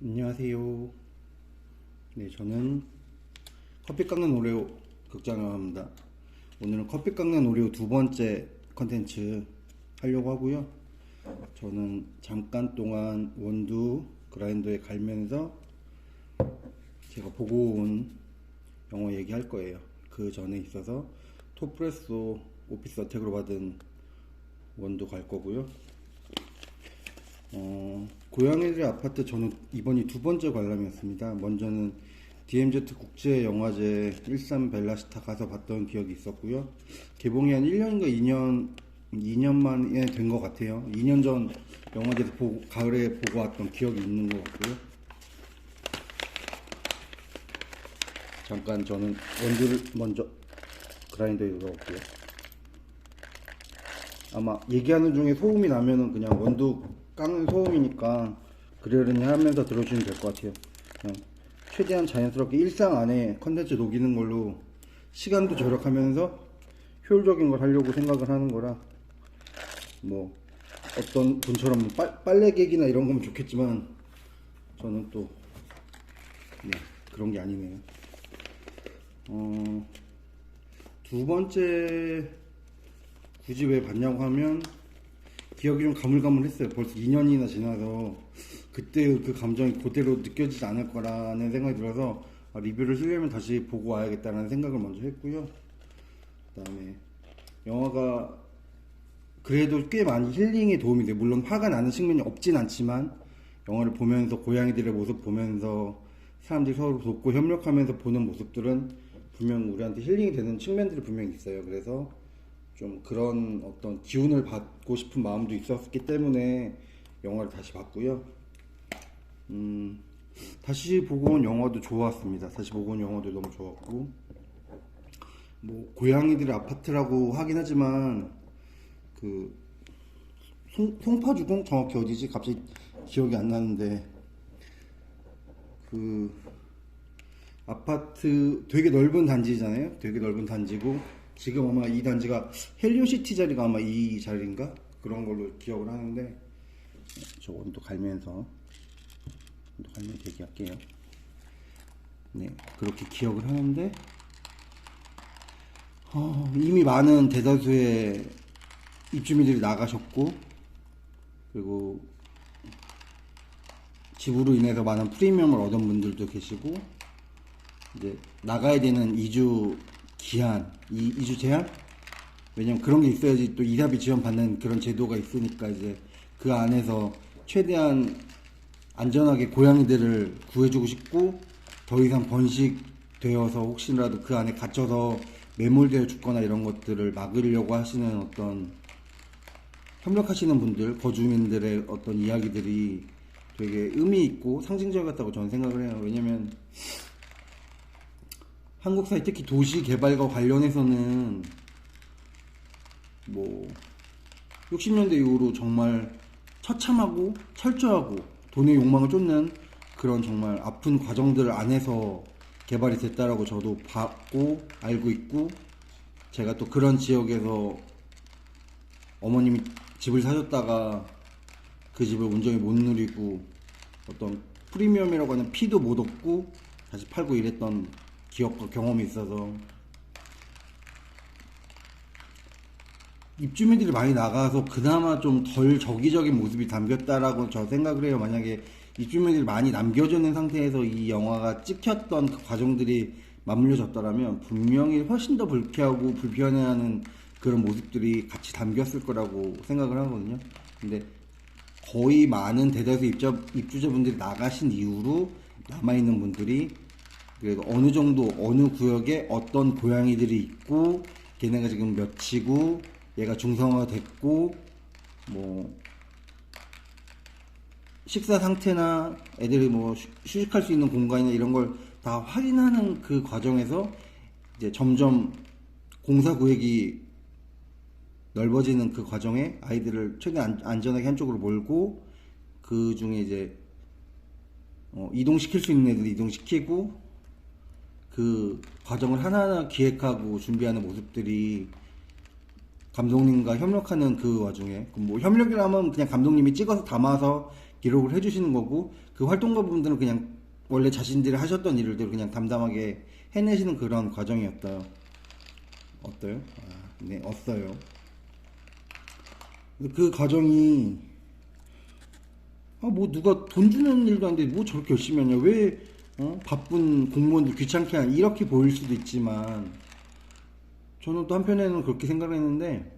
안녕하세요. 네, 저는 커피 깎는 오레오 극장영화입니다. 오늘은 커피 깎는 오레오 두 번째 컨텐츠 하려고 하고요. 저는 잠깐 동안 원두 그라인더에 갈면서 제가 보고 온 영화 얘기할 거예요. 그 전에 있어서 토프레소 오피스 어택으로 받은 원두 갈 거고요. 고양이들 아파트 저는 이번이 두 번째 관람이었습니다. 먼저는 DMZ 국제영화제 일산 벨라스타 가서 봤던 기억이 있었고요. 개봉이 한 1년인가 2년 만에 된 것 같아요. 2년 전 영화제에서 가을에 보고 왔던 기억이 있는 것 같고요. 잠깐 저는 원두를 먼저 그라인더에 넣어볼게요. 아마 얘기하는 중에 소음이 나면은 그냥 원두 깎는 소음이니까 그러려니 하면서 들어주시면 될 것 같아요. 그냥 최대한 자연스럽게 일상 안에 컨텐츠 녹이는 걸로 시간도 절약하면서 효율적인 걸 하려고 생각을 하는 거라, 뭐 어떤 분처럼 빨래개기나 이런 거면 좋겠지만 저는 또 그런 게 아니네요. 두 번째 굳이 왜 봤냐고 하면 기억이 좀 가물가물했어요. 벌써 2년이나 지나서 그때 그 감정이 그대로 느껴지지 않을 거라는 생각이 들어서 리뷰를 쓰려면 다시 보고 와야겠다는 생각을 먼저 했고요. 그 다음에 영화가 그래도 꽤 많이 힐링에 도움이 돼요. 물론 화가 나는 측면이 없진 않지만 영화를 보면서 고양이들의 모습 보면서 사람들이 서로 돕고 협력하면서 보는 모습들은 분명 우리한테 힐링이 되는 측면들이 분명히 있어요. 그래서 좀 그런 어떤 기운을 받고 싶은 마음도 있었기 때문에 영화를 다시 봤고요. 다시 보고 온 영화도 좋았습니다. 다시 보고 온 영화도 너무 좋았고, 뭐 고양이들의 아파트라고 하긴 하지만 그 송파주공 정확히 어디지? 갑자기 기억이 안 나는데 그 아파트 되게 넓은 단지잖아요. 되게 넓은 단지고 지금 아마 이 단지가 헬리오시티 자리가 아마 이 자리인가? 그런 걸로 기억을 하는데, 저 원두 갈면서 대기할게요. 네, 그렇게 기억을 하는데 이미 많은 대다수의 입주민들이 나가셨고, 그리고 지구로 인해서 많은 프리미엄을 얻은 분들도 계시고, 이제 나가야 되는 2주 기한, 2주 제한? 왜냐면 그런 게 있어야지 또 이사비 지원받는 그런 제도가 있으니까 이제 그 안에서 최대한 안전하게 고양이들을 구해주고 싶고, 더 이상 번식되어서 혹시라도 그 안에 갇혀서 매몰되어 죽거나 이런 것들을 막으려고 하시는 어떤 협력하시는 분들, 거주민들의 어떤 이야기들이 되게 의미 있고 상징적 같다고 저는 생각을 해요. 왜냐면 한국 사회 특히 도시 개발과 관련해서는 뭐 60년대 이후로 정말 처참하고 철저하고 돈의 욕망을 쫓는 그런 정말 아픈 과정들 안에서 개발이 됐다라고 저도 봤고 알고 있고, 제가 또 그런 지역에서 어머님이 집을 사셨다가 그 집을 온전히 못 누리고 어떤 프리미엄이라고 하는 피도 못 얻고 다시 팔고 이랬던 기억과 경험이 있어서, 입주민들이 많이 나가서 그나마 좀 덜 저기적인 모습이 담겼다라고 저 생각을 해요. 만약에 입주민들이 많이 남겨주는 상태에서 이 영화가 찍혔던 그 과정들이 맞물려졌더라면 분명히 훨씬 더 불쾌하고 불편해하는 그런 모습들이 같이 담겼을 거라고 생각을 하거든요. 근데 거의 많은 대다수 입주자분들이 나가신 이후로 남아있는 분들이 그래도 어느 정도 어느 구역에 어떤 고양이들이 있고 걔네가 지금 몇이고 얘가 중성화됐고 뭐 식사 상태나 애들이 뭐 휴식할 수 있는 공간이나 이런 걸 다 확인하는 그 과정에서 이제 점점 공사 구역이 넓어지는 그 과정에 아이들을 최대한 안전하게 한쪽으로 몰고 그 중에 이제 이동시킬 수 있는 애들 이동시키고 그 과정을 하나하나 기획하고 준비하는 모습들이 감독님과 협력하는 그 와중에, 뭐 협력이라면 그냥 감독님이 찍어서 담아서 기록을 해주시는 거고, 그 활동가분들은 그냥 원래 자신들이 하셨던 일을 그냥 담담하게 해내시는 그런 과정이었어요. 어때요? 네, 어요. 그 과정이, 뭐 누가 돈 주는 일도 아닌데 뭐 저렇게 열심히 하냐, 왜 바쁜 공무원들 귀찮게 하냐, 이렇게 보일 수도 있지만, 저는 또 한편에는 그렇게 생각을 했는데,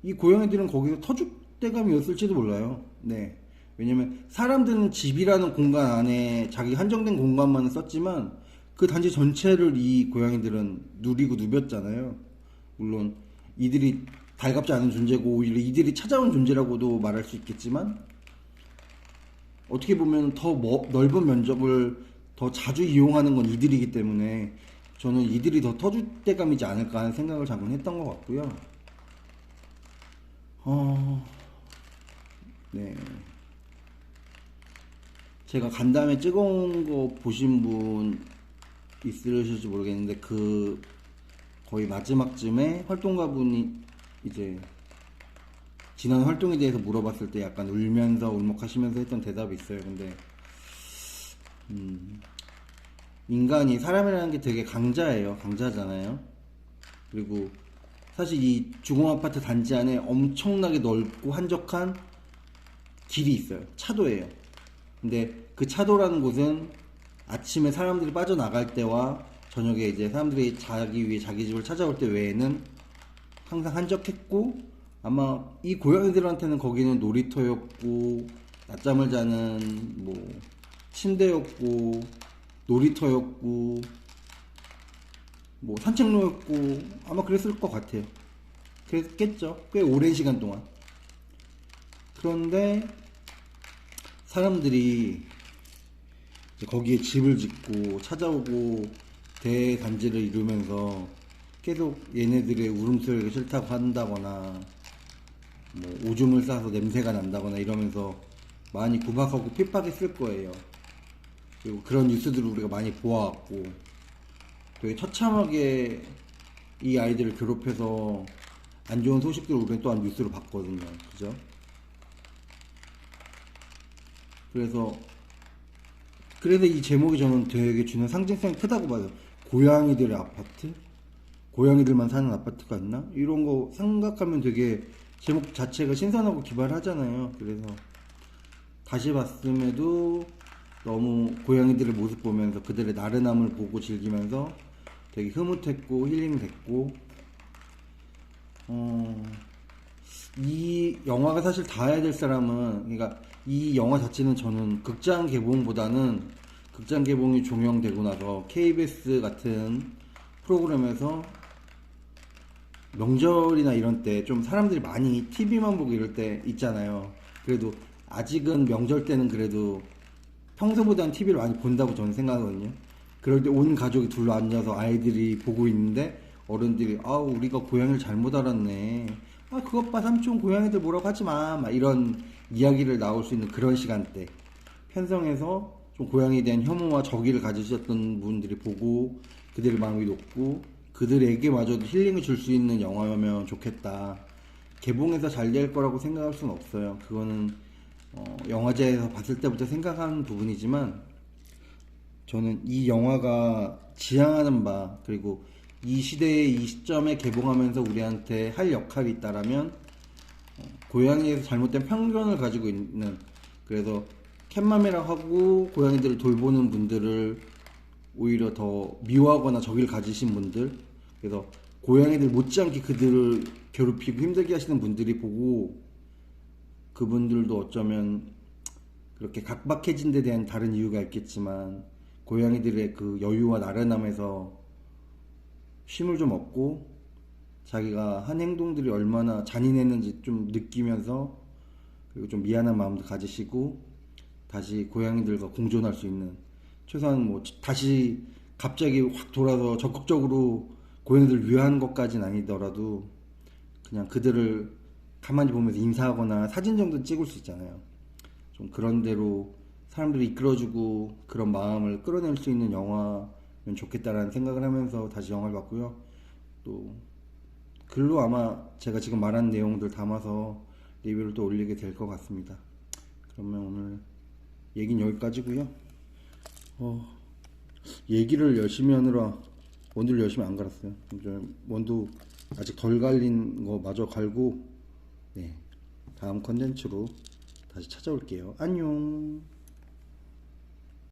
이 고양이들은 거기서 터줏대감이었을지도 몰라요. 네. 왜냐면 사람들은 집이라는 공간 안에 자기 한정된 공간만 썼지만 그 단지 전체를 이 고양이들은 누리고 누볐잖아요. 물론 이들이 달갑지 않은 존재고 오히려 이들이 찾아온 존재라고도 말할 수 있겠지만, 어떻게 보면 더 넓은 면적을 더 자주 이용하는 건 이들이기 때문에 저는 이들이 더 터줏대감이지 않을까 하는 생각을 잠깐 했던 것 같고요. 네. 제가 간담회 찍어온 거 보신 분 있으실지 모르겠는데, 그 거의 마지막쯤에 활동가분이 이제 지난 활동에 대해서 물어봤을 때 약간 울면서 울먹하시면서 했던 대답이 있어요. 근데 인간이, 사람이라는 게 되게 강자잖아요. 그리고 사실 이 주공아파트 단지 안에 엄청나게 넓고 한적한 길이 있어요. 차도예요. 근데 그 차도라는 곳은 아침에 사람들이 빠져나갈 때와 저녁에 이제 사람들이 자기 위해 자기 집을 찾아올 때 외에는 항상 한적했고, 아마 이 고양이들한테는 거기는 놀이터였고, 낮잠을 자는 뭐 침대였고, 놀이터였고, 뭐 산책로였고, 아마 그랬을 것 같아요. 그랬겠죠. 꽤 오랜 시간 동안. 그런데 사람들이 이제 거기에 집을 짓고 찾아오고 대단지를 이루면서 계속 얘네들의 울음소리가 싫다고 한다거나, 뭐 오줌을 싸서 냄새가 난다거나 이러면서 많이 구박하고 핍박했을 거예요. 그리고 그런 뉴스들을 우리가 많이 보아왔고, 되게 처참하게 이 아이들을 괴롭혀서 안 좋은 소식들을 우리가 또한 뉴스로 봤거든요. 그죠? 그래서 이 제목이 저는 되게 주는 상징성이 크다고 봐요. 고양이들의 아파트? 고양이들만 사는 아파트가 있나? 이런 거 생각하면 되게 제목 자체가 신선하고 기발하잖아요. 그래서 다시 봤음에도 너무 고양이들의 모습 보면서 그들의 나른함을 보고 즐기면서 되게 흐뭇했고 힐링됐고, 이 영화가 사실 다 해야 될 사람은, 그러니까 이 영화 자체는 저는 극장 개봉보다는, 극장 개봉이 종영되고 나서 KBS 같은 프로그램에서 명절이나 이런 때 좀 사람들이 많이 TV만 보고 이럴 때 있잖아요. 그래도 아직은 명절 때는 그래도 평소보다는 TV를 많이 본다고 저는 생각하거든요. 그럴 때 온 가족이 둘러 앉아서 아이들이 보고 있는데 어른들이, 우리가 고양이를 잘못 알았네, 그것 봐 삼촌 고양이들 뭐라고 하지마, 막 이런 이야기를 나올 수 있는 그런 시간대, 편성해서 좀 고양이에 대한 혐오와 적의를 가지셨던 분들이 보고 그들의 마음이 높고 그들에게마저도 힐링을 줄 수 있는 영화면 좋겠다. 개봉해서 잘 될 거라고 생각할 수는 없어요. 그거는 영화제에서 봤을 때부터 생각하는 부분이지만, 저는 이 영화가 지향하는 바, 그리고 이 시대의 이 시점에 개봉하면서 우리한테 할 역할이 있다라면, 고양이에서 잘못된 편견을 가지고 있는, 그래서 캣맘이라고 하고 고양이들을 돌보는 분들을 오히려 더 미워하거나 적의를 가지신 분들, 그래서 고양이들 못지않게 그들을 괴롭히고 힘들게 하시는 분들이 보고, 그분들도 어쩌면 그렇게 각박해진 데 대한 다른 이유가 있겠지만 고양이들의 그 여유와 나른함에서 쉼을 좀 얻고 자기가 한 행동들이 얼마나 잔인했는지 좀 느끼면서, 그리고 좀 미안한 마음도 가지시고 다시 고양이들과 공존할 수 있는, 최소한 뭐 다시 갑자기 확 돌아서 적극적으로 고양이들을 위하는 것까지는 아니더라도 그냥 그들을 가만히 보면서 인사하거나 사진 정도 찍을 수 있잖아요. 좀 그런 대로 사람들이 이끌어주고 그런 마음을 끌어낼 수 있는 영화면 좋겠다라는 생각을 하면서 다시 영화를 봤고요. 또 글로 아마 제가 지금 말한 내용들 담아서 리뷰를 또 올리게 될 것 같습니다. 그러면 오늘 얘기는 여기까지고요. 얘기를 열심히 하느라 원두를 열심히 안 갈았어요. 원두 아직 덜 갈린 거 마저 갈고, 네, 다음 컨텐츠로 다시 찾아올게요. 안녕.